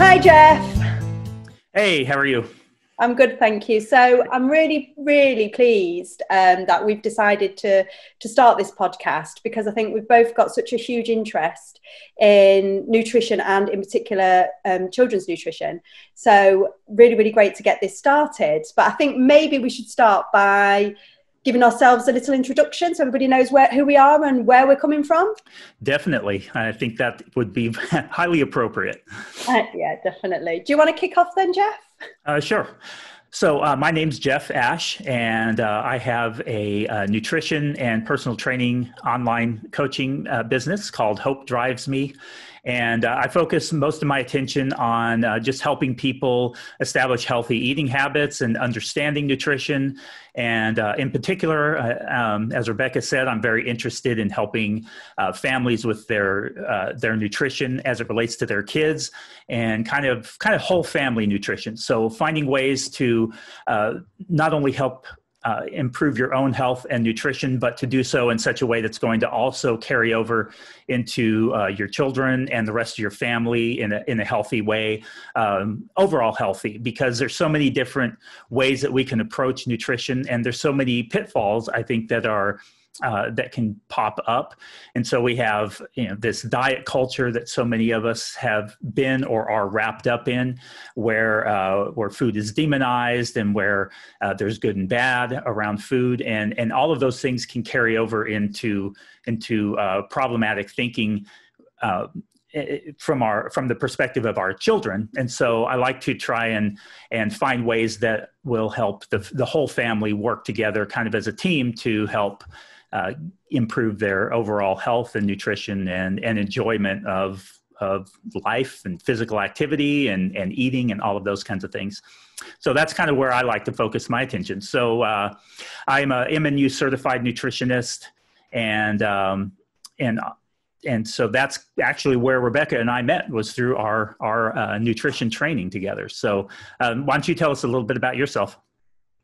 Hi, Jeff. Hey, how are you? I'm good, thank you. So I'm really, really pleased that we've decided to start this podcast because I think we've both got such a huge interest in nutrition and in particular children's nutrition. So really, really great to get this started. But I think maybe we should start by giving ourselves a little introduction so everybody knows who we are and where we're coming from. Definitely. I think that would be highly appropriate. Yeah, definitely. Do you want to kick off then, Jeff? Sure. So my name's Jeff Ash, and I have a nutrition and personal training online coaching business called Hope Drives Me. And I focus most of my attention on just helping people establish healthy eating habits and understanding nutrition. And in particular, as Rebecca said, I'm very interested in helping families with their nutrition as it relates to their kids and kind of whole family nutrition. So finding ways to not only help improve your own health and nutrition, but to do so in such a way that's going to also carry over into your children and the rest of your family in a healthy way, overall healthy, because there's so many different ways that we can approach nutrition, and there's so many pitfalls, I think, that are that can pop up. And so we have, this diet culture that so many of us have been or are wrapped up in, where food is demonized and where there's good and bad around food. And all of those things can carry over into problematic thinking from the perspective of our children. And so I like to try and find ways that will help the whole family work together kind of as a team to help improve their overall health and nutrition and enjoyment of life and physical activity and eating and all of those kinds of things. So that's kind of where I like to focus my attention. So I'm a MNU certified nutritionist, and so that's actually where Rebecca and I met, was through our nutrition training together. So why don't you tell us a little bit about yourself?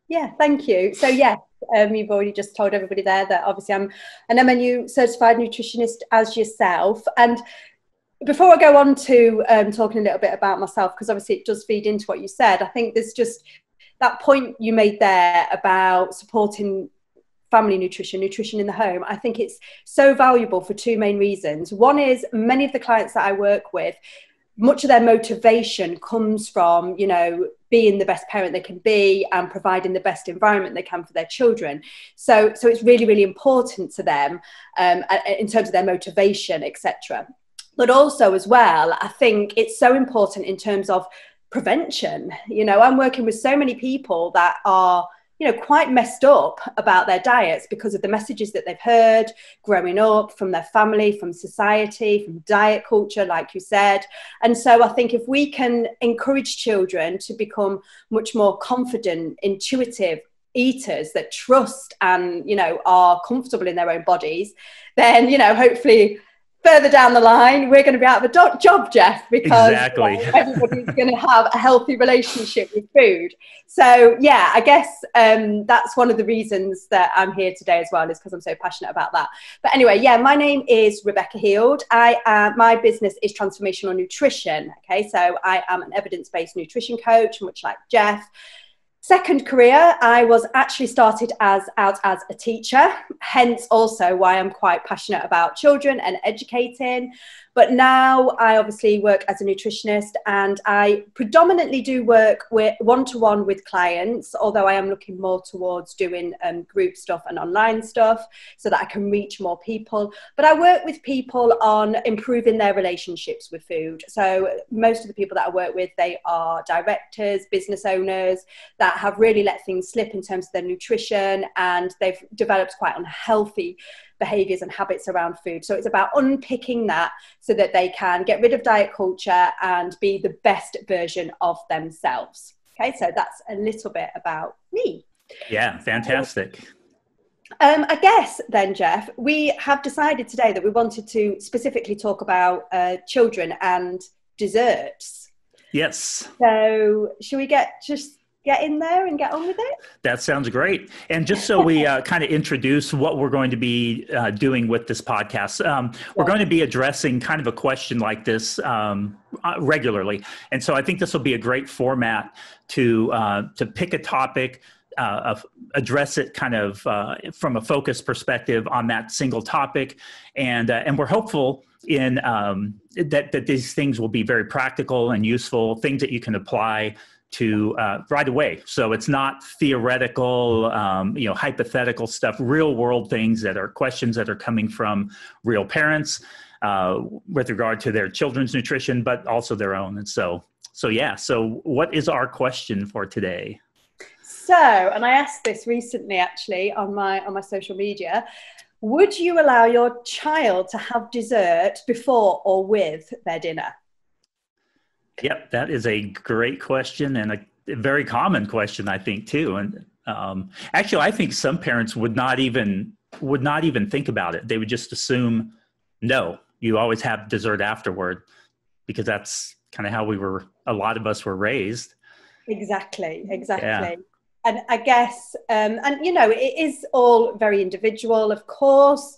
Yeah, thank you. So yes, you've already just told everybody there that obviously I'm an MNU certified nutritionist as yourself. And before I go on to talking a little bit about myself, because obviously it does feed into what you said, I think there's just that point you made there about supporting family nutrition in the home. I think it's so valuable for two main reasons. One is many of the clients that I work with, much of their motivation comes from, being the best parent they can be and providing the best environment they can for their children. So it's really, really important to them in terms of their motivation, etc. But also as well, I think it's so important in terms of prevention. I'm working with so many people that are quite messed up about their diets because of the messages that they've heard growing up from their family, from society, from diet culture, like you said. And so I think if we can encourage children to become much more confident, intuitive eaters that trust and, are comfortable in their own bodies, then, hopefully further down the line, we're going to be out of a job, Jeff, because exactly. Everybody's going to have a healthy relationship with food. So, yeah, I guess that's one of the reasons that I'm here today as well, is because I'm so passionate about that. But anyway, yeah, my name is Rebecca Heald. My business is Transformational Nutrition. Okay, so I am an evidence-based nutrition coach, much like Jeff. Second career, I was actually started out as a teacher, hence also why I'm quite passionate about children and educating. But now I obviously work as a nutritionist, and I predominantly do work with one-to-one with clients, although I am looking more towards doing group stuff and online stuff so that I can reach more people. But I work with people on improving their relationships with food. So most of the people that I work with, they are directors, business owners that have really let things slip in terms of their nutrition, and they've developed quite unhealthy behaviors and habits around food. So it's about unpicking that so that they can get rid of diet culture and be the best version of themselves. Okay, so that's a little bit about me. Yeah, fantastic. I guess then, Jeff, we have decided today that we wanted to specifically talk about children and desserts. Yes. So should we get just get in there and get on with it? That sounds great. And just so we kind of introduce what we're going to be doing with this podcast, we're going to be addressing kind of a question like this regularly. And so I think this will be a great format to pick a topic, address it kind of from a focus perspective on that single topic. And we're hopeful in that these things will be very practical and useful, things that you can apply to right away. So it's not theoretical, hypothetical stuff, real world things that are questions that are coming from real parents with regard to their children's nutrition, but also their own. And so what is our question for today? So, and I asked this recently actually on my social media, would you allow your child to have dessert before or with their dinner? Yep, that is a great question and a very common question, I think, too. And actually, I think some parents would not even think about it. They would just assume, no, you always have dessert afterward, because that's kind of how a lot of us were raised. Exactly. Yeah. And I guess, it is all very individual, of course,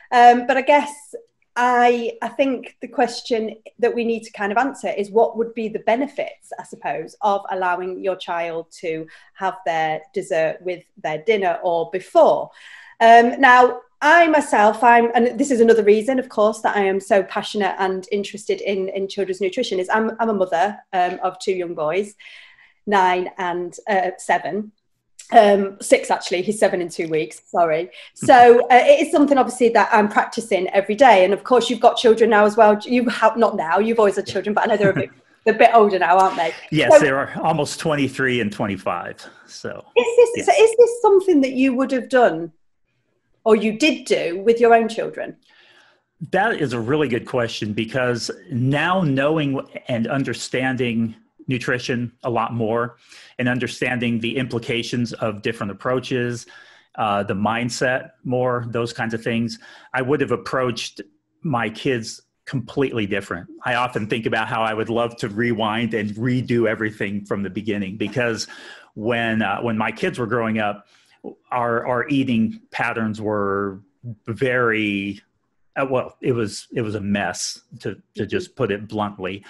but I guess I think the question that we need to kind of answer is what would be the benefits, I suppose, of allowing your child to have their dessert with their dinner or before. Now, I myself, and this is another reason, of course, that I am so passionate and interested in children's nutrition, is I'm a mother of two young boys, 9 and 7. 6 actually, he's 7 in 2 weeks, sorry. So it is something obviously that I'm practicing every day. And of course you've got children now as well. You have, not now, you've always had children, but I know they're a bit older now, aren't they? Yes, so, they're almost 23 and 25. So is this something that you would have done or you did do with your own children? That is a really good question, because now knowing and understanding nutrition a lot more and understanding the implications of different approaches, the mindset more, those kinds of things, I would have approached my kids completely different. I often think about how I would love to rewind and redo everything from the beginning, because when my kids were growing up, our eating patterns were very it was a mess, to just put it bluntly.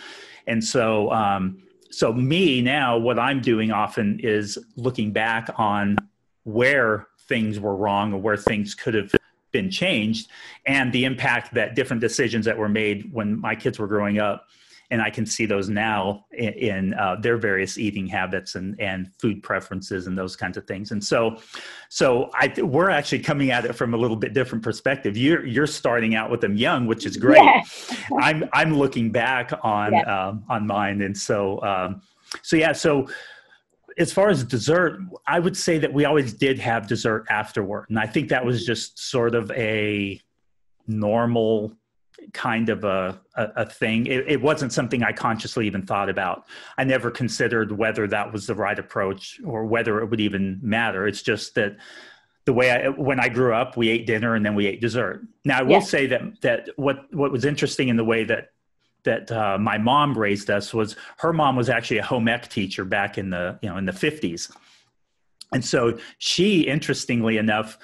And so me now, what I'm doing often is looking back on where things were wrong or where things could have been changed, and the impact that different decisions that were made when my kids were growing up. And I can see those now in their various eating habits and food preferences and those kinds of things. And so we're actually coming at it from a little bit different perspective. You're starting out with them young, which is great. Yeah. I'm looking back on mine. And so as far as dessert, I would say that we always did have dessert afterward. And I think that was just sort of a normal kind of a thing. It wasn't something I consciously even thought about. I never considered whether that was the right approach or whether it would even matter. It's just that the way when I grew up, we ate dinner and then we ate dessert. Now I will say that what was interesting in the way that my mom raised us was, her mom was actually a home ec teacher back in the 50s. And so she, interestingly enough,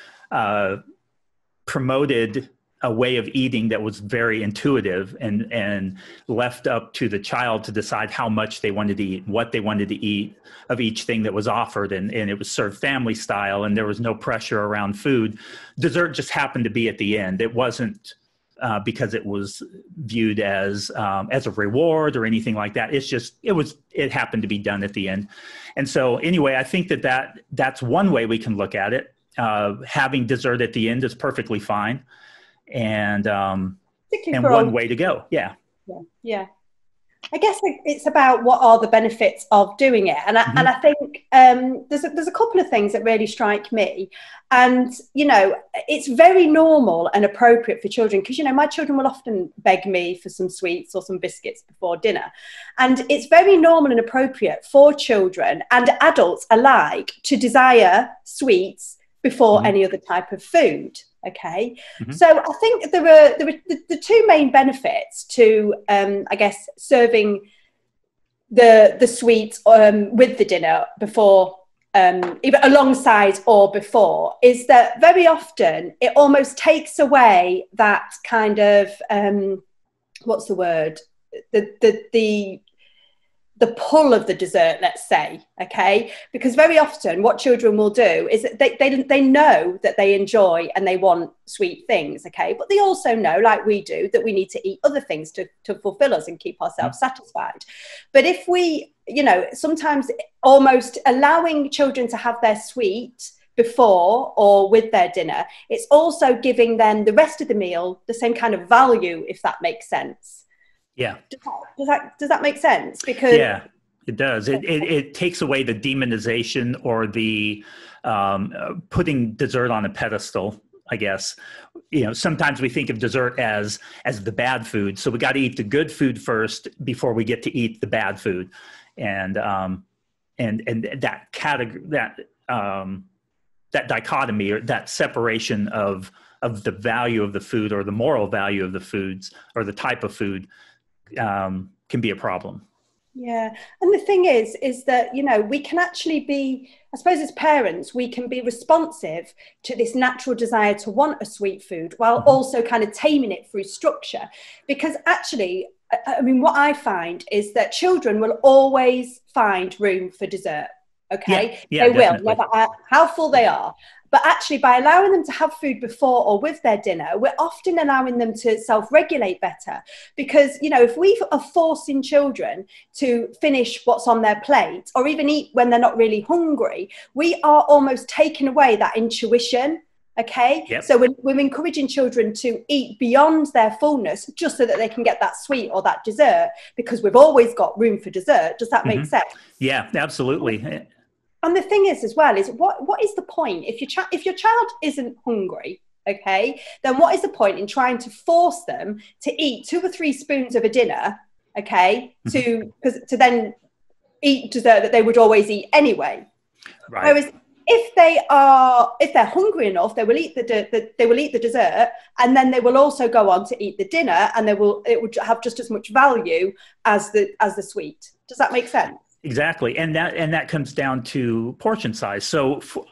promoted a way of eating that was very intuitive and left up to the child to decide how much they wanted to eat, what they wanted to eat of each thing that was offered. And it was served family style, and there was no pressure around food. Dessert just happened to be at the end. It wasn't because it was viewed as a reward or anything like that. It happened to be done at the end. And so anyway, I think that's one way we can look at it. Having dessert at the end is perfectly fine. And one way to go. Yeah. I guess it's about what are the benefits of doing it. And I think there's a couple of things that really strike me. And, it's very normal and appropriate for children, because, my children will often beg me for some sweets or some biscuits before dinner. And it's very normal and appropriate for children and adults alike to desire sweets before any other type of food. Okay, so I think there were the two main benefits to, I guess, serving the sweet with the dinner before, either alongside or before, is that very often it almost takes away that kind of what's the word, the pull of the dessert, let's say, okay? Because very often what children will do is that they know that they enjoy and they want sweet things, okay? But they also know, like we do, that we need to eat other things to fulfill us and keep ourselves satisfied. But if we, you know, sometimes almost allowing children to have their sweet before or with their dinner, it's also giving them the rest of the meal the same kind of value, if that makes sense. Yeah. Does that make sense? Because yeah, it does. It takes away the demonization or the putting dessert on a pedestal, I guess. You know, sometimes we think of dessert as the bad food. So we got to eat the good food first before we get to eat the bad food. And that category, that dichotomy, or that separation of the value of the food or the moral value of the foods or the type of food can be a problem. Yeah. And the thing is that, you know, we can actually be, I suppose as parents, we can be responsive to this natural desire to want a sweet food while also kind of taming it through structure. Because actually, I mean, what I find is that children will always find room for dessert. Okay. Yeah, they definitely. will, no matter how full they are. But actually, by allowing them to have food before or with their dinner, we're often allowing them to self-regulate better. Because, you know, if we are forcing children to finish what's on their plate or even eat when they're not really hungry, we are almost taking away that intuition. Okay. Yep. So we're encouraging children to eat beyond their fullness just so that they can get that sweet or that dessert, because we've always got room for dessert. Does that make sense? Yeah, absolutely. And the thing is, as well, is what is the point if your child isn't hungry? Okay, then what is the point in trying to force them to eat 2 or 3 spoons of a dinner? Okay, to then eat dessert that they would always eat anyway. Right. Whereas if they're hungry enough, they will eat the dessert, and then they will also go on to eat the dinner, and it will have just as much value as the sweet. Does that make sense? Exactly. And that comes down to portion size. So for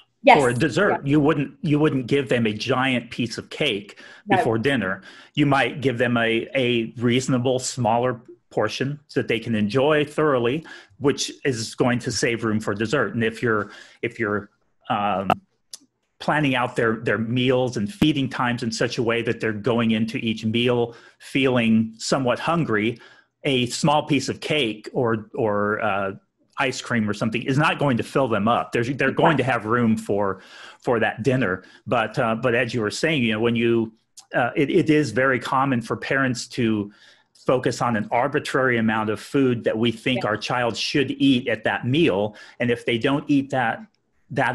a dessert, you wouldn't give them a giant piece of cake before dinner. You might give them a reasonable, smaller portion so that they can enjoy thoroughly, which is going to save room for dessert. And if you're planning out their meals and feeding times in such a way that they're going into each meal feeling somewhat hungry, a small piece of cake or ice cream or something is not going to fill them up. They're going to have room for that dinner. But as you were saying, you know, when it is very common for parents to focus on an arbitrary amount of food that we think our child should eat at that meal, and if they don't eat that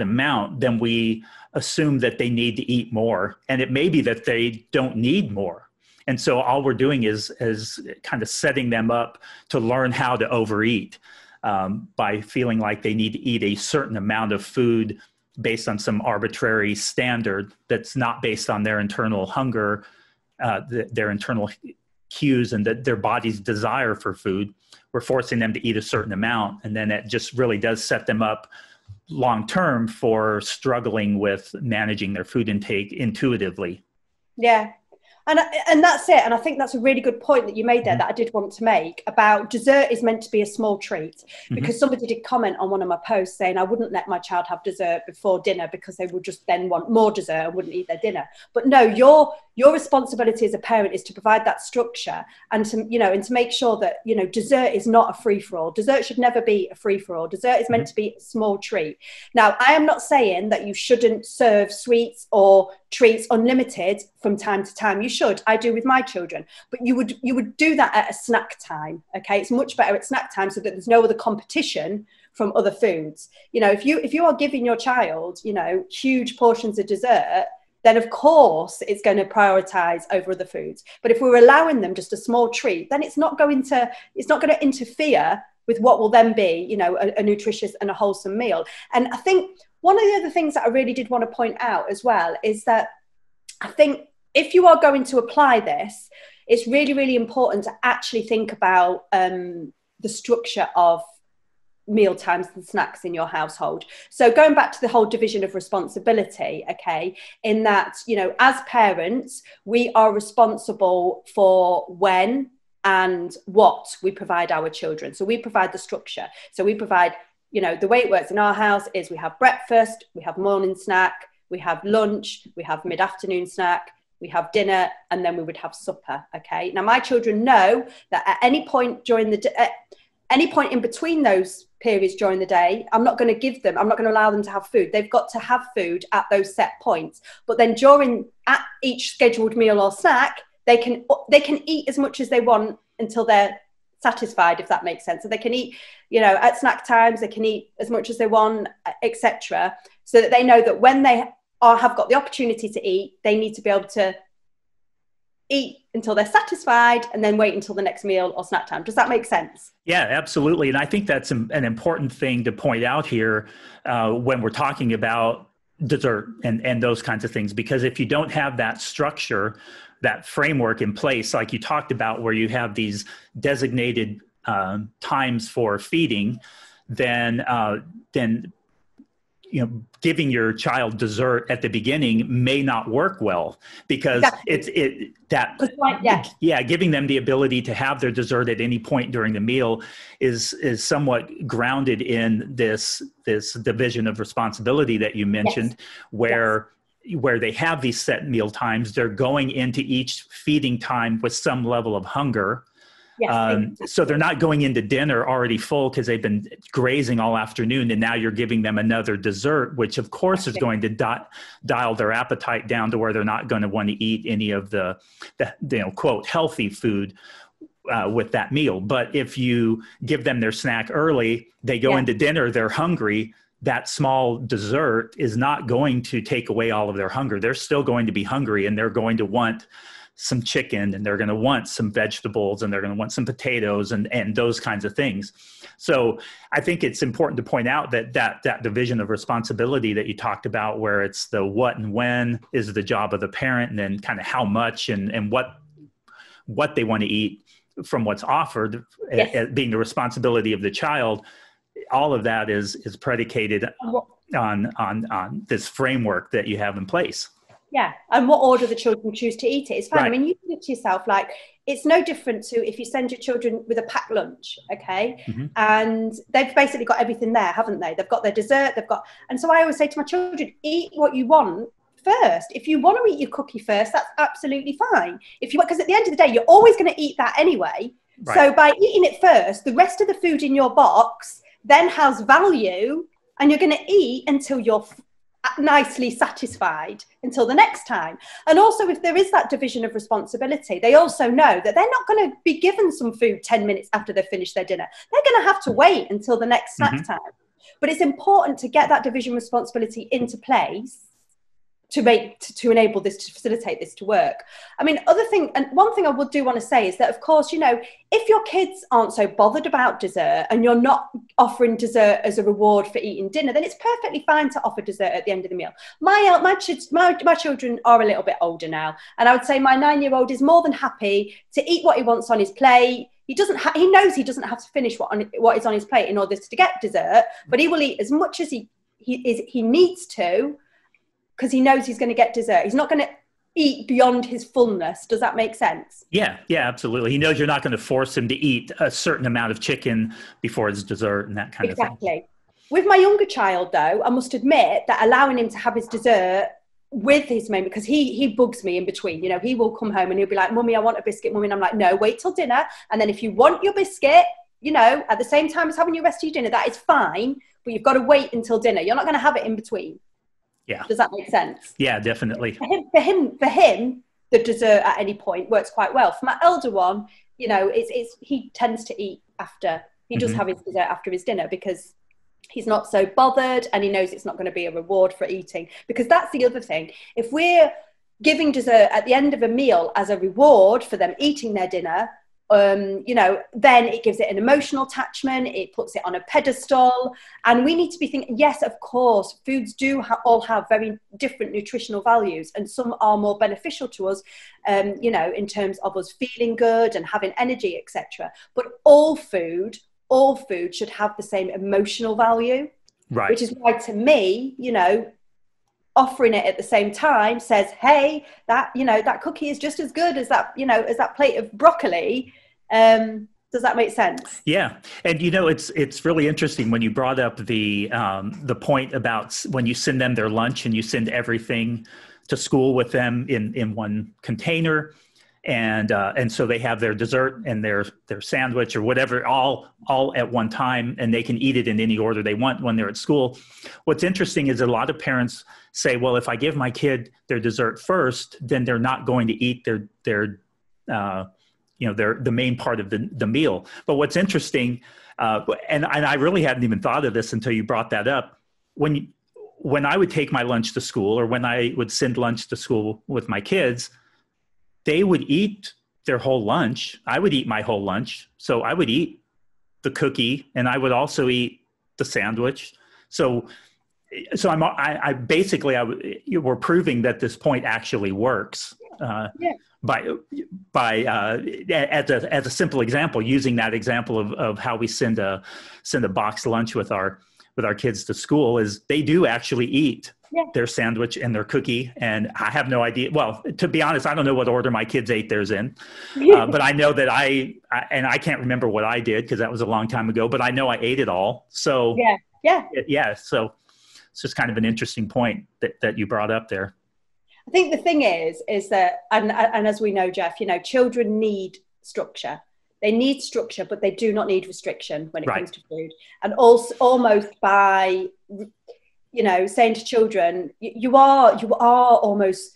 amount, then we assume that they need to eat more, and it may be that they don't need more. And so all we're doing is kind of setting them up to learn how to overeat by feeling like they need to eat a certain amount of food based on some arbitrary standard that's not based on their internal hunger, their internal cues, and their body's desire for food. We're forcing them to eat a certain amount, and then it just really does set them up long term for struggling with managing their food intake intuitively. Yeah. And that's it. And I think that's a really good point that you made there that I did want to make about dessert is meant to be a small treat, because somebody did comment on one of my posts saying I wouldn't let my child have dessert before dinner because they would just then want more dessert and wouldn't eat their dinner. But no, your responsibility as a parent is to provide that structure and to make sure that, you know, dessert is not a free-for-all. Dessert should never be a free-for-all. Dessert is meant to be a small treat. Now, I am not saying that you shouldn't serve sweets or treats unlimited from time to time. You should. I do with my children. But you would do that at a snack time. Okay, it's much better at snack time so that there's no other competition from other foods. You know, if you are giving your child, you know, huge portions of dessert, then of course it's going to prioritize over other foods. But if we're allowing them just a small treat, then it's not going to interfere with what will then be, you know, a nutritious and a wholesome meal. And I think one of the other things that I really did want to point out as well is that I think if you are going to apply this, it's really, really important to actually think about the structure of meal times and snacks in your household. So going back to the whole division of responsibility, okay, in that, you know, as parents, we are responsible for when and what we provide our children. So we provide the structure. So we provide, you know, the way it works in our house is we have breakfast, we have morning snack, we have lunch, we have mid-afternoon snack, we have dinner, and then we would have supper. Okay. Now my children know that at any point during any point in between those periods during the day, I'm not going to allow them to have food. They've got to have food at those set points. But then at each scheduled meal or snack, they can eat as much as they want until they're satisfied, if that makes sense. So they can eat, you know, at snack times, they can eat as much as they want, etc. So that they know that when they have got the opportunity to eat, they need to be able to eat until they're satisfied and then wait until the next meal or snack time. Does that make sense? Yeah, absolutely. And I think that's an important thing to point out here when we're talking about dessert and those kinds of things, because if you don't have that structure, that framework in place, like you talked about, where you have these designated times for feeding, then you know, giving your child dessert at the beginning may not work well, because exactly. Giving them the ability to have their dessert at any point during the meal is somewhat grounded in this division of responsibility that you mentioned, yes. where they have these set meal times. They're going into each feeding time with some level of hunger. Yes, so they're not going into dinner already full because they've been grazing all afternoon, and now you're giving them another dessert, which of course is going to dial their appetite down to where they're not going to want to eat any of the you know, quote, healthy food with that meal. But if you give them their snack early, they go into dinner, they're hungry. That small dessert is not going to take away all of their hunger. They're still going to be hungry, and they're going to want some chicken, and they're going to want some vegetables, and they're going to want some potatoes and those kinds of things. So I think it's important to point out that division of responsibility that you talked about, where it's the what and when is the job of the parent, and then kind of how much and what they want to eat from what's offered, yes. Being the responsibility of the child. All of that is predicated on this framework that you have in place. Yeah, and what order the children choose to eat it is fine. Right. I mean, you think to yourself, like, it's no different to if you send your children with a packed lunch, okay? Mm-hmm. And they've basically got everything there, haven't they? They've got their dessert, and so I always say to my children, eat what you want first. If you want to eat your cookie first, that's absolutely fine. Because at the end of the day, you're always going to eat that anyway. Right. So by eating it first, the rest of the food in your box then has value, and you're going to eat until you're nicely satisfied until the next time. And also, if there is that division of responsibility, they also know that they're not going to be given some food 10 minutes after they've finished their dinner. They're going to have to wait until the next snack mm-hmm. time. But it's important to get that division of responsibility into place to enable this, to facilitate this to work. I mean, one thing I would do want to say is that, of course, you know, if your kids aren't so bothered about dessert and you're not offering dessert as a reward for eating dinner, then it's perfectly fine to offer dessert at the end of the meal. My children are a little bit older now, and I would say my 9-year-old is more than happy to eat what he wants on his plate. He knows he doesn't have to finish what is on his plate in order to get dessert, but he will eat as much as he needs to, because he knows he's going to get dessert. He's not going to eat beyond his fullness. Does that make sense? Yeah, absolutely. He knows you're not going to force him to eat a certain amount of chicken before his dessert and that kind of thing. Exactly. With my younger child, though, I must admit that allowing him to have his dessert with his mum, because he bugs me in between. You know, he will come home and he'll be like, "Mummy, I want a biscuit, Mummy." And I'm like, "No, wait till dinner. And then if you want your biscuit, you know, at the same time as having your rest of your dinner, that is fine. But you've got to wait until dinner. You're not going to have it in between." Yeah. Does that make sense? Yeah, definitely. For him, the dessert at any point works quite well. For my elder one, you know, he tends to eat after. He does mm-hmm. have his dessert after his dinner because he's not so bothered, and he knows it's not going to be a reward for eating. Because that's the other thing. If we're giving dessert at the end of a meal as a reward for them eating their dinner, you know, then it gives it an emotional attachment, it puts it on a pedestal, and we need to be thinking, yes, of course, foods do all have very different nutritional values, and some are more beneficial to us, you know, in terms of us feeling good and having energy, etc. But all food all food should have the same emotional value. Right. Which is why, to me, you know, offering it at the same time says, hey, that, you know, that cookie is just as good as that, you know, as that plate of broccoli. Does that make sense? Yeah. And, you know, it's really interesting when you brought up the point about when you send them their lunch and you send everything to school with them in one container. And so they have their dessert and their sandwich or whatever all at one time, and they can eat it in any order they want when they're at school. What's interesting is a lot of parents say, well, if I give my kid their dessert first, then they're not going to eat their the main part of the meal. But what's interesting, and I really hadn't even thought of this until you brought that up, when I would take my lunch to school or when I would send lunch to school with my kids, they would eat their whole lunch. I would eat my whole lunch. So I would eat the cookie and I would also eat the sandwich. So I basically, we're proving that this point actually works. By as a simple example, using that example of how we send a boxed lunch with our kids to school, is they do actually eat their sandwich and their cookie. And I have no idea. Well, to be honest, I don't know what order my kids ate theirs in, but I know that I can't remember what I did because that was a long time ago, but I know I ate it all. So so it's just kind of an interesting point that you brought up there. I think the thing is that, and as we know, Jeff, you know, children need structure. They need structure, but they do not need restriction when it comes to food. And also, almost by, you know, saying to children, you are almost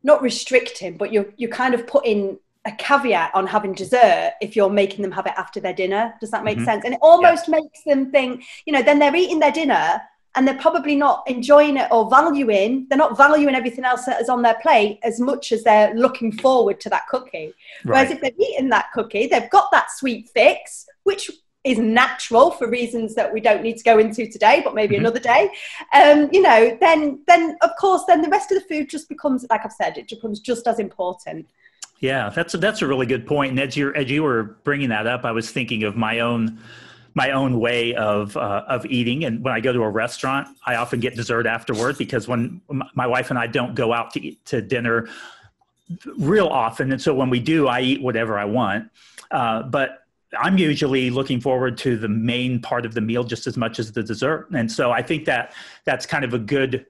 not restricting, but you're kind of putting a caveat on having dessert if you're making them have it after their dinner. Does that make sense? And it almost makes them think, you know, then they're eating their dinner and they're probably not enjoying it or they're not valuing everything else that is on their plate as much as they're looking forward to that cookie. Whereas if they're eating that cookie, they've got that sweet fix, which is natural for reasons that we don't need to go into today, but maybe another day. You know, then of course, then the rest of the food just becomes, like I've said, it becomes just as important. Yeah, that's a really good point. And as you were bringing that up, I was thinking of my own way of eating. And when I go to a restaurant, I often get dessert afterward, because when my wife and I don't go out to dinner real often. And so when we do, I eat whatever I want. But I'm usually looking forward to the main part of the meal just as much as the dessert. And so I think that's kind of a good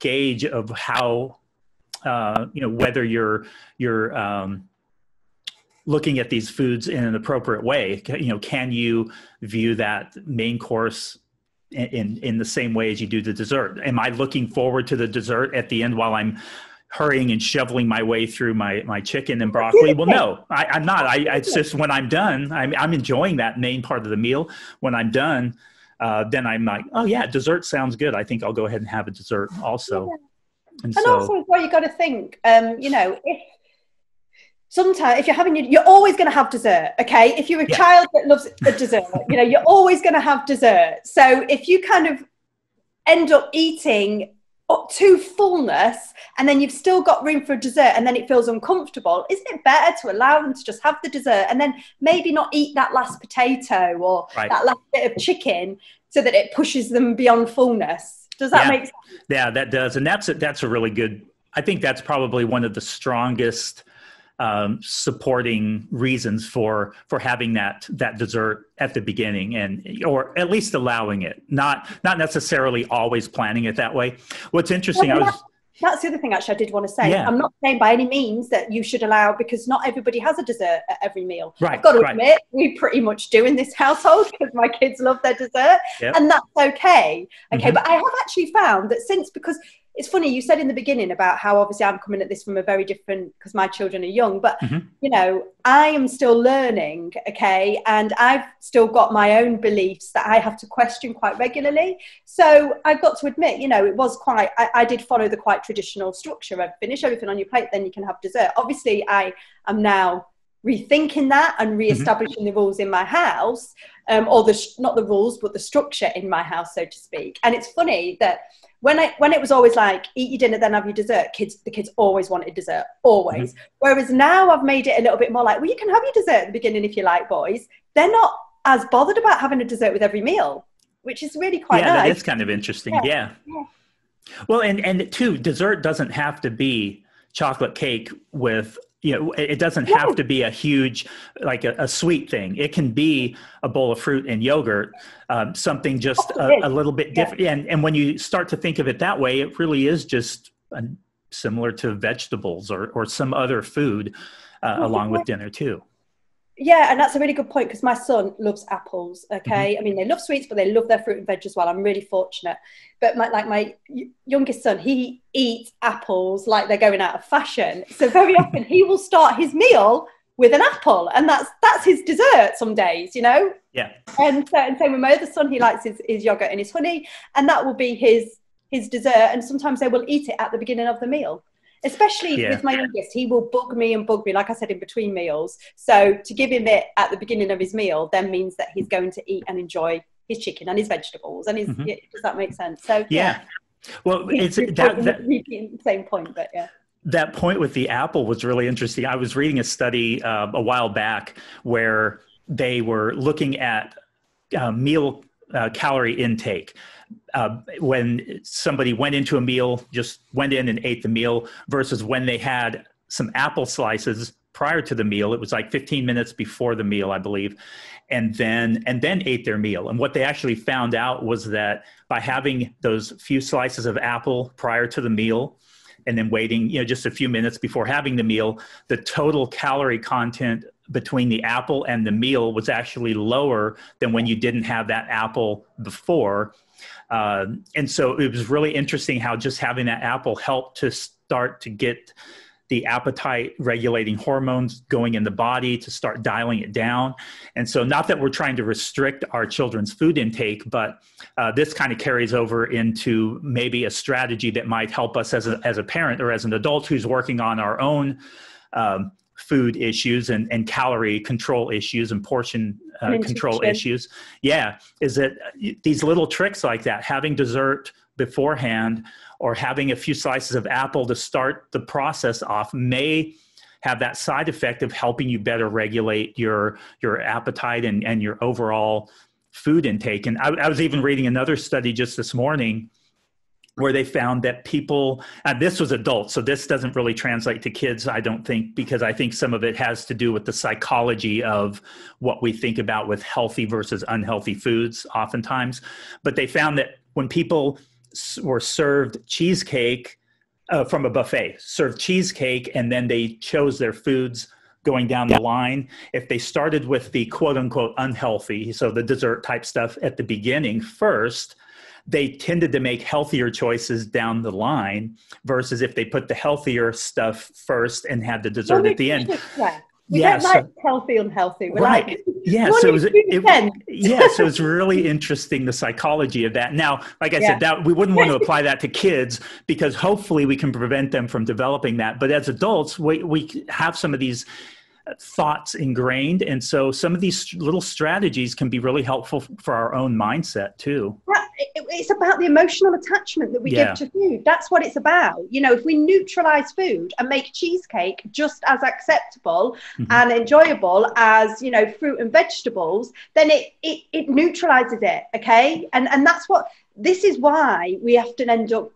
gauge of how, whether you're looking at these foods in an appropriate way. You know, can you view that main course in the same way as you do the dessert? Am I looking forward to the dessert at the end while I'm hurrying and shoveling my way through my chicken and broccoli? Well, no, I'm not. It's just when I'm done, I'm enjoying that main part of the meal. When I'm done, then I'm like, oh yeah, dessert sounds good. I think I'll go ahead and have a dessert also. And also, well, you got to think, you know, sometimes if you're always going to have dessert. Okay. If you're a child that loves a dessert, you know, you're always going to have dessert. So if you kind of end up eating up to fullness and then you've still got room for dessert and then it feels uncomfortable, isn't it better to allow them to just have the dessert and then maybe not eat that last potato or that last bit of chicken so that it pushes them beyond fullness? Does that make sense? Yeah, that does. And that's a really good, I think that's probably one of the strongest supporting reasons for having that dessert at the beginning, or at least allowing it, not necessarily always planning it that way. What's interesting, that's the other thing actually I did want to say. I'm not saying by any means that you should allow, because not everybody has a dessert at every meal. I've got to admit, we pretty much do in this household because my kids love their dessert, and that's okay. But I have actually found that because it's funny, you said in the beginning about how obviously I'm coming at this from a very different, because my children are young, but you know, I am still learning, and I've still got my own beliefs that I have to question quite regularly. So I've got to admit, you know, it was quite, I did follow the quite traditional structure of finish everything on your plate, then you can have dessert. Obviously, I am now rethinking that and re-establishing the rules in my house, or not the rules, but the structure in my house, so to speak. And it's funny that when it was always like, eat your dinner, then have your dessert, the kids always wanted dessert, always. Whereas now I've made it a little bit more like, well, you can have your dessert at the beginning if you like, boys. They're not as bothered about having a dessert with every meal, which is really quite Yeah, nice. that is kind of interesting. Yeah. Well, and too, dessert doesn't have to be chocolate cake with, it doesn't have to be a huge, like a sweet thing. It can be a bowl of fruit and yogurt, something just a little bit different. And when you start to think of it that way, it really is just similar to vegetables or some other food along with dinner too. Yeah, and that's a really good point, because my son loves apples. Okay, I mean, they love sweets, but they love their fruit and veg as well. I'm really fortunate. But my youngest son, he eats apples like they're going out of fashion. So very often he will start his meal with an apple, and that's his dessert some days, Yeah. And same with my other son, he likes his yogurt and his honey, and that will be his dessert. And sometimes they will eat it at the beginning of the meal. Especially with my youngest, he will bug me, like I said, in between meals. So to give him it at the beginning of his meal then means that he's going to eat and enjoy his chicken and his vegetables. And does that make sense? So yeah. Well, it's repeating the same point, but yeah. That point with the apple was really interesting. I was reading a study a while back where they were looking at meal calorie intake. When somebody went into a meal, just went in and ate the meal, versus when they had some apple slices prior to the meal. It was like 15 minutes before the meal, I believe, and then ate their meal. And what they actually found out was that by having those few slices of apple prior to the meal, and then waiting, just a few minutes before having the meal, the total calorie content between the apple and the meal was actually lower than when you didn't have that apple before. And so it was really interesting how just having that apple helped to start to get the appetite regulating hormones going in the body, to start dialing it down. And so not that we're trying to restrict our children's food intake, but this kind of carries over into maybe a strategy that might help us as a parent or as an adult who's working on our own food issues and calorie control issues and portion control issues. Yeah, is that these little tricks like that, having dessert beforehand or having a few slices of apple to start the process off, may have that side effect of helping you better regulate your appetite and your overall food intake. And I was even reading another study just this morning where they found that people, and this was adults, so this doesn't really translate to kids, I don't think, because I think some of it has to do with the psychology of what we think about with healthy versus unhealthy foods oftentimes. But they found that when people were served cheesecake from a buffet, served cheesecake, and then they chose their foods going down the line, if they started with the quote unquote unhealthy, so the dessert type stuff at the beginning first, they tended to make healthier choices down the line, versus if they put the healthier stuff first and had the dessert at the end. We don't like healthy, unhealthy. We're right. Like, so it's really interesting, the psychology of that. Now, like I said, that we wouldn't want to apply that to kids, because hopefully we can prevent them from developing that. But as adults, we have some of these thoughts ingrained. And so some of these little strategies can be really helpful for our own mindset too. It's about the emotional attachment that we give to food. That's what it's about. If we neutralize food and make cheesecake just as acceptable and enjoyable as, fruit and vegetables, then it neutralizes it. Okay. And this is why we often end up,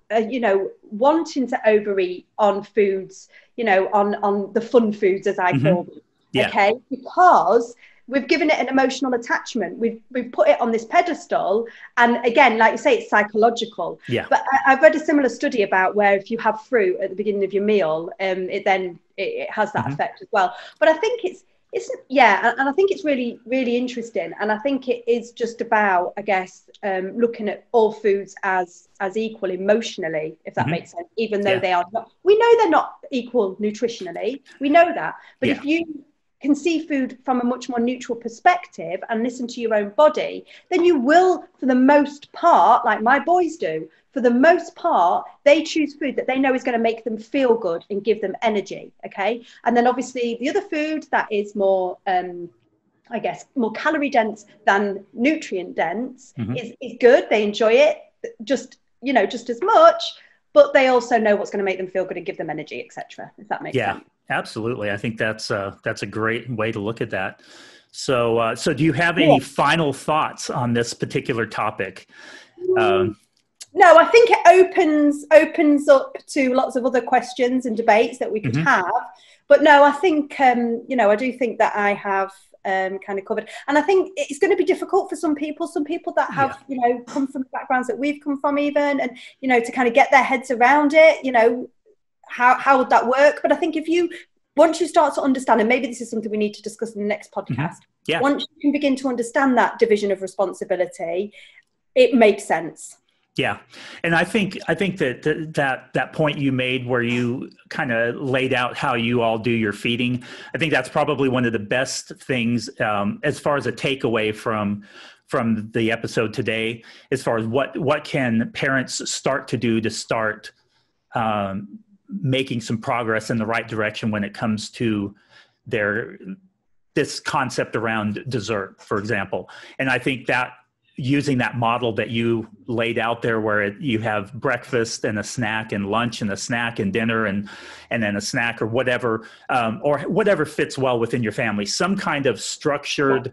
wanting to overeat on foods, on the fun foods, as I call them. Okay. Because we've given it an emotional attachment. We've put it on this pedestal. And again, like you say, it's psychological. Yeah. But I've read a similar study about where if you have fruit at the beginning of your meal, it has that effect as well. But I think and I think it's really, really interesting. And I think it is just about, I guess, looking at all foods as equal emotionally, if that makes sense, even though they are not. We know they're not equal nutritionally. We know that. But if you can see food from a much more neutral perspective and listen to your own body, then you will, for the most part, like my boys do, for the most part, they choose food that they know is going to make them feel good and give them energy. Okay. And then obviously the other food that is more, I guess, more calorie dense than nutrient dense is good. They enjoy it just as much, but they also know what's going to make them feel good and give them energy, etc. If that makes sense. Absolutely. I think that's a great way to look at that. So do you have any final thoughts on this particular topic? No, I think it opens up to lots of other questions and debates that we could have. But no, I think, I do think that I have kind of covered. And I think it's going to be difficult for some people that have, come from backgrounds that we've come from even, and, to kind of get their heads around it, how would that work? But I think once you start to understand, and maybe this is something we need to discuss in the next podcast, once you can begin to understand that division of responsibility, it makes sense. Yeah. And I think that point you made where you kind of laid out how you all do your feeding, I think that's probably one of the best things as far as a takeaway from the episode today, as far as what can parents start to do to start making some progress in the right direction when it comes to this concept around dessert, for example. And I think that using that model that you laid out there, where you have breakfast and a snack and lunch and a snack and dinner and then a snack or whatever fits well within your family, some kind of structured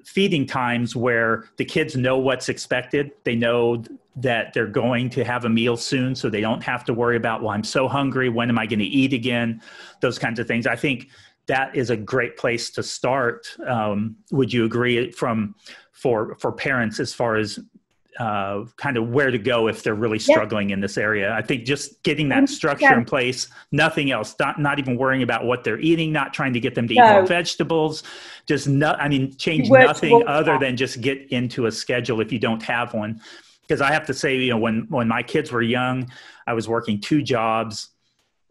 feeding times where the kids know what's expected. They know that they're going to have a meal soon, so they don't have to worry about, well, I'm so hungry, when am I going to eat again? Those kinds of things. I think that is a great place to start. Would you agree for parents as far as kind of where to go if they're really struggling in this area? I think just getting that structure in place, nothing else, not even worrying about what they're eating, not trying to get them to eat more vegetables, change nothing other than just get into a schedule if you don't have one. Because I have to say, when my kids were young, I was working 2 jobs,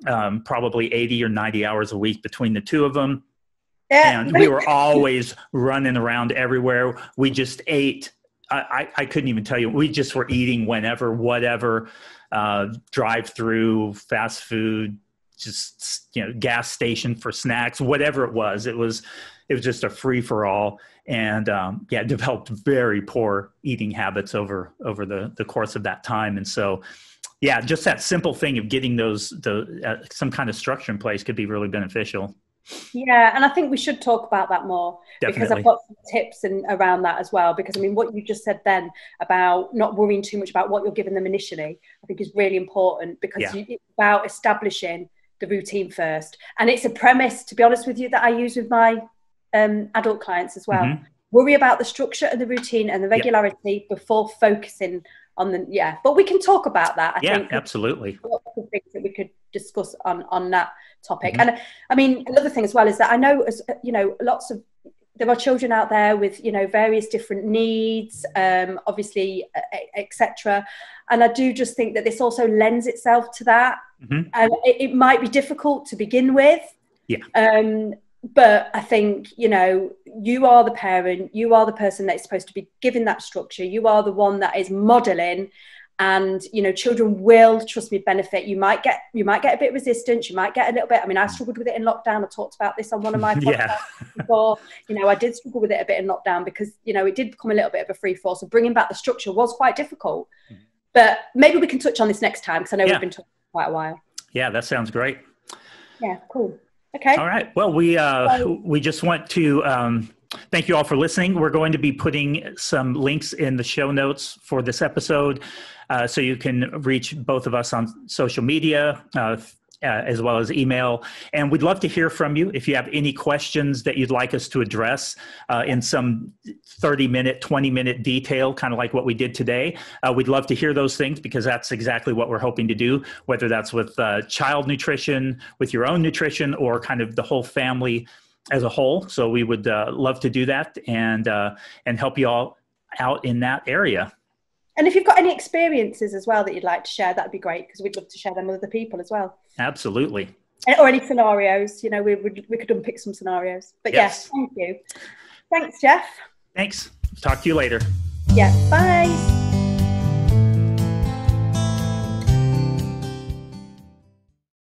probably 80 or 90 hours a week between the 2 of them. And we were always running around everywhere. We just ate. I couldn't even tell you. We just were eating whenever, whatever, drive-through, fast food, just, gas station for snacks, whatever it was. It was just a free-for-all. And developed very poor eating habits over the course of that time. And so, just that simple thing of getting some kind of structure in place could be really beneficial. Yeah, and I think we should talk about that more. Definitely. Because I've got some tips around that as well. Because what you just said then about not worrying too much about what you're giving them initially, I think is really important, because it's about establishing the routine first. And it's a premise, to be honest with you, that I use with my adult clients as well. Worry about the structure and the routine and the regularity before focusing on but we can talk about that. I think absolutely. Lots of things that we could discuss on that topic. And another thing as well is that I know, as there are children out there with various different needs, obviously, etc. And I do just think that this also lends itself to that. And it might be difficult to begin with. But I think, you are the parent, you are the person that is supposed to be giving that structure. You are the one that is modeling, and, children will, trust me, benefit. You might get a bit resistance. You might get a little bit. I struggled with it in lockdown. I talked about this on one of my podcasts before. I did struggle with it a bit in lockdown because, it did become a little bit of a free fall. So bringing back the structure was quite difficult. But maybe we can touch on this next time, because I know we've been talking for quite a while. Yeah, that sounds great. Yeah, cool. Okay. All right. Well, we just want to thank you all for listening. We're going to be putting some links in the show notes for this episode, so you can reach both of us on social media, as well as email. And we'd love to hear from you. If you have any questions that you'd like us to address in some 30-minute, 20-minute detail, kind of like what we did today, we'd love to hear those things, because that's exactly what we're hoping to do, whether that's with child nutrition, with your own nutrition, or kind of the whole family as a whole. So we would love to do that and help you all out in that area. And if you've got any experiences as well that you'd like to share, that'd be great, because we'd love to share them with other people as well. Absolutely. Or any scenarios, we could unpick some scenarios. But yes, thank you. Thanks, Jeff. Thanks. Talk to you later. Yeah, bye.